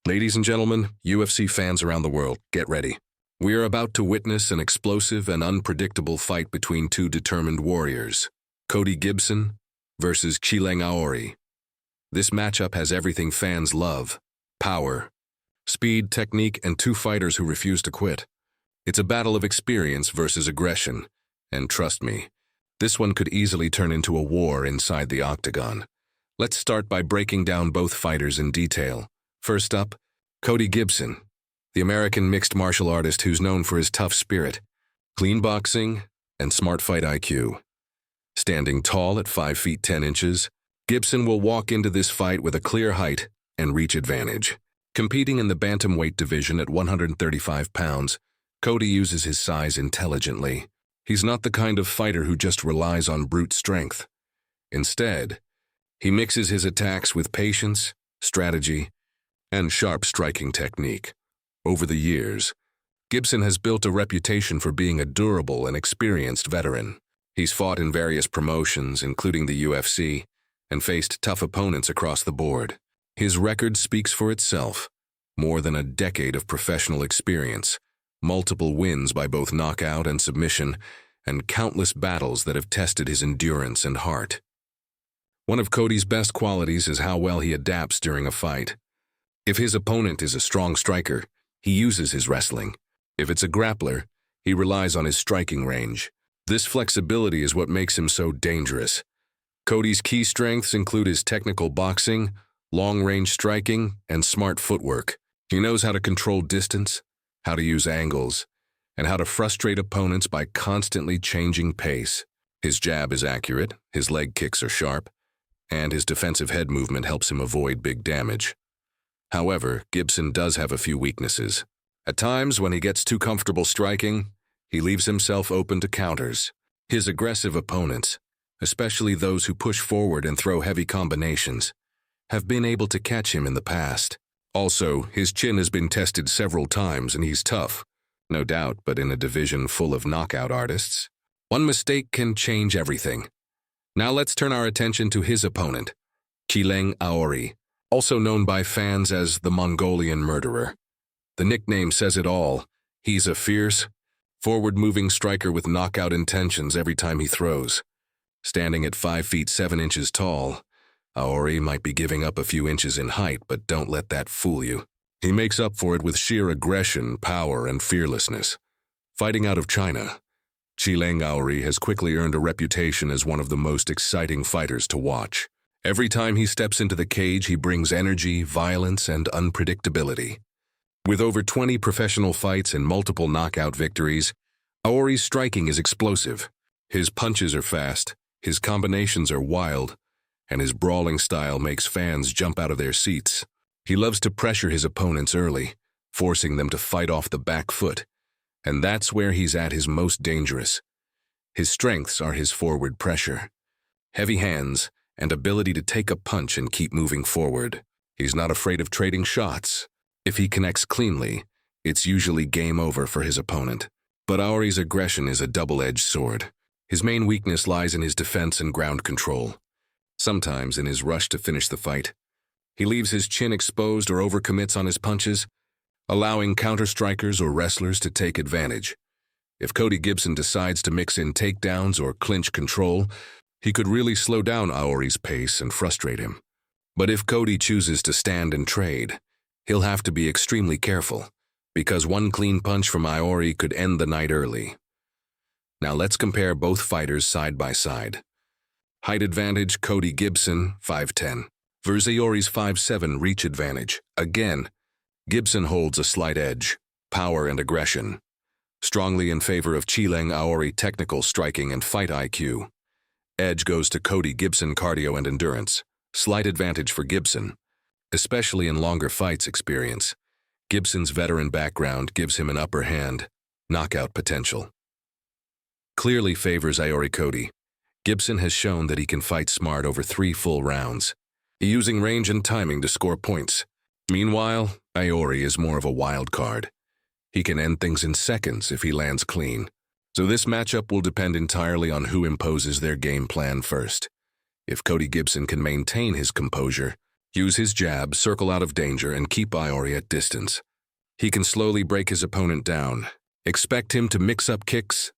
Ladies and gentlemen, UFC fans around the world, get ready. We are about to witness an explosive and unpredictable fight between two determined warriors, Cody Gibson versus Qileng Aori. This matchup has everything fans love: power, speed, technique, and two fighters who refuse to quit. It's a battle of experience versus aggression, and trust me, this one could easily turn into a war inside the Octagon. Let's start by breaking down both fighters in detail. First up, Cody Gibson, the American mixed martial artist who's known for his tough spirit, clean boxing, and smart fight IQ. Standing tall at 5 feet 10 inches, Gibson will walk into this fight with a clear height and reach advantage. Competing in the Bantamweight division at 135 pounds, Cody uses his size intelligently. He's not the kind of fighter who just relies on brute strength. Instead, he mixes his attacks with patience, strategy, and sharp striking technique. Over the years, Gibson has built a reputation for being a durable and experienced veteran. He's fought in various promotions, including the UFC, and faced tough opponents across the board. His record speaks for itself: more than a decade of professional experience, multiple wins by both knockout and submission, and countless battles that have tested his endurance and heart. One of Cody's best qualities is how well he adapts during a fight. If his opponent is a strong striker, he uses his wrestling. If it's a grappler, he relies on his striking range. This flexibility is what makes him so dangerous. Cody's key strengths include his technical boxing, long-range striking, and smart footwork. He knows how to control distance, how to use angles, and how to frustrate opponents by constantly changing pace. His jab is accurate, his leg kicks are sharp, and his defensive head movement helps him avoid big damage. However, Gibson does have a few weaknesses. At times, when he gets too comfortable striking, he leaves himself open to counters. His aggressive opponents, especially those who push forward and throw heavy combinations, have been able to catch him in the past. Also, his chin has been tested several times and he's tough, no doubt, but in a division full of knockout artists, one mistake can change everything. Now let's turn our attention to his opponent, Qileng Aori, also known by fans as the Mongolian Murderer. The nickname says it all. He's a fierce, forward-moving striker with knockout intentions every time he throws. Standing at 5 feet 7 inches tall, Aori might be giving up a few inches in height, but don't let that fool you. He makes up for it with sheer aggression, power, and fearlessness. Fighting out of China, Qileng Aori has quickly earned a reputation as one of the most exciting fighters to watch. Every time he steps into the cage, he brings energy, violence, and unpredictability. With over 20 professional fights and multiple knockout victories, Aori's striking is explosive. His punches are fast, his combinations are wild, and his brawling style makes fans jump out of their seats. He loves to pressure his opponents early, forcing them to fight off the back foot, and that's where he's at his most dangerous. His strengths are his forward pressure, heavy hands, and ability to take a punch and keep moving forward. He's not afraid of trading shots. If he connects cleanly, it's usually game over for his opponent. But Aori's aggression is a double-edged sword. His main weakness lies in his defense and ground control. Sometimes, in his rush to finish the fight, he leaves his chin exposed or overcommits on his punches, allowing counter-strikers or wrestlers to take advantage. If Cody Gibson decides to mix in takedowns or clinch control, he could really slow down Aori's pace and frustrate him. But if Cody chooses to stand and trade, he'll have to be extremely careful, because one clean punch from Aori could end the night early. Now let's compare both fighters side by side. Height advantage: Cody Gibson, 5'10", versus Aori's 5'7" reach advantage. Again, Gibson holds a slight edge: power and aggression, strongly in favor of Qileng Aori technical striking and fight IQ. Edge goes to Cody Gibson: cardio and endurance. Slight advantage for Gibson, especially in longer fights experience. Gibson's veteran background gives him an upper hand. Knockout potential clearly favors Aoriqileng. Gibson has shown that he can fight smart over 3 full rounds, using range and timing to score points. Meanwhile, Aori is more of a wild card. He can end things in seconds if he lands clean. So this matchup will depend entirely on who imposes their game plan first. If Cody Gibson can maintain his composure, Use his jab, circle out of danger, and keep Aori at distance. He can slowly break his opponent down. Expect him to mix up kicks,